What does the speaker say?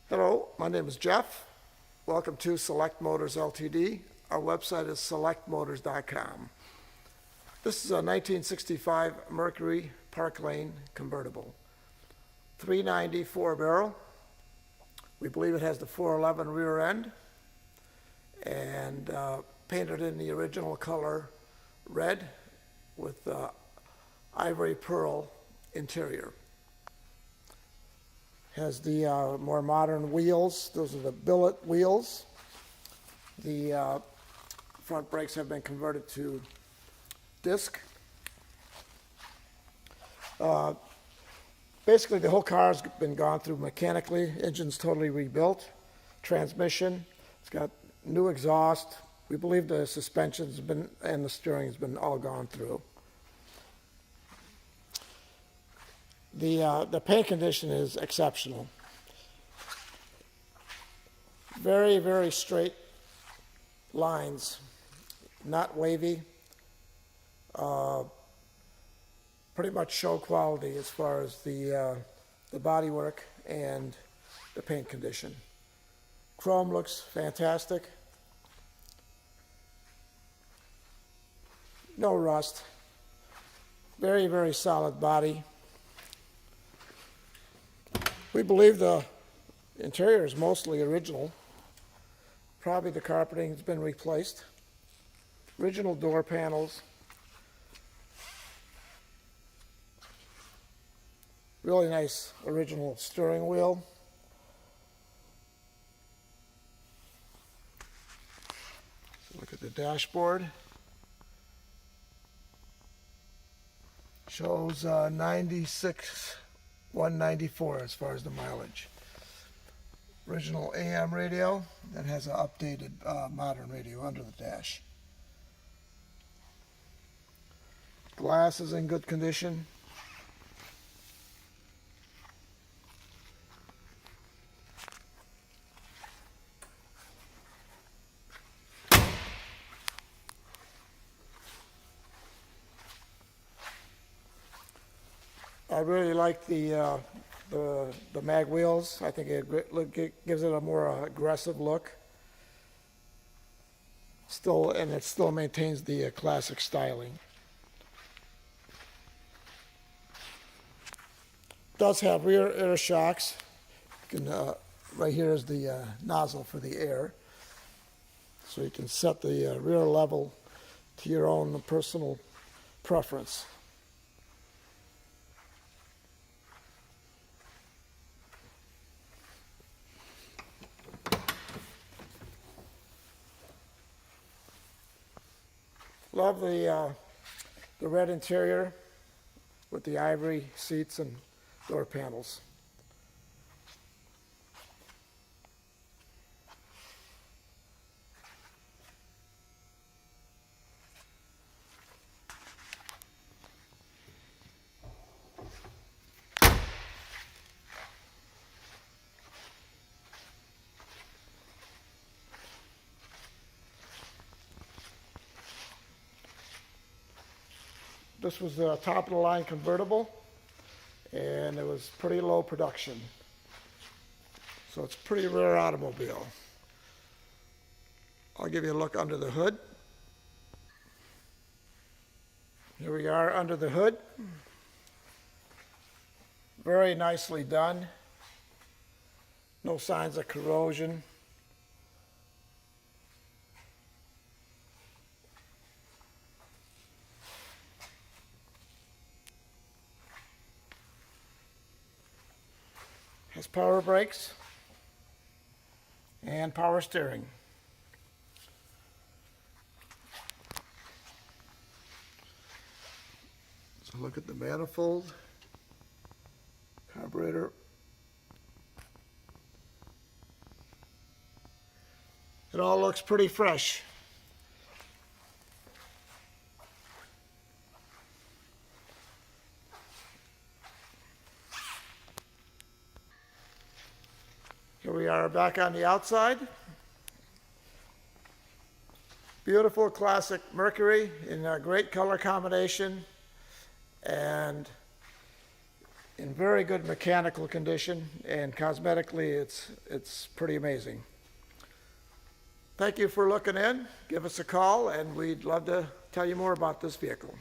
Hello, my name is Jeff. Welcome to Select Motors Ltd. Our website is selectmotors.com. This is a 1965 Mercury Park Lane Convertible. 390 4-barrel. We believe it has the 411 rear end and painted in the original color red with ivory pearl interior. Has the more modern wheels. Those are the billet wheels. The front brakes have been converted to disc. Basically, the whole car has been gone through mechanically. Engine's totally rebuilt. Transmission, it's got new exhaust. We believe the suspension's been and the steering has been all gone through. The paint condition is exceptional. Very, very straight lines, not wavy. Pretty much show quality as far as the bodywork and the paint condition. Chrome looks fantastic. No rust. Very, very solid body. We believe the interior is mostly original. Probably the carpeting has been replaced. Original door panels. Really nice original steering wheel. Look at the dashboard. Shows 194 as far as the mileage. Original AM radio that has an updated modern radio under the dash. Glass is in good condition. I really like the mag wheels. I think it gives it a more aggressive look. It still maintains the classic styling. It does have rear air shocks. You can, right here is the nozzle for the air. So you can set the rear level to your own personal preference. Love the red interior with the ivory seats and door panels. This was the top of the line convertible, and it was pretty low production. So it's a pretty rare automobile. I'll give you a look under the hood. Here we are under the hood. Very nicely done. No signs of corrosion. Has power brakes and power steering. So look at the manifold, carburetor. It all looks pretty fresh. Here we are back on the outside. Beautiful classic Mercury in a great color combination, and in very good mechanical condition, and cosmetically, it's pretty amazing. Thank you for looking in. Give us a call, and we'd love to tell you more about this vehicle.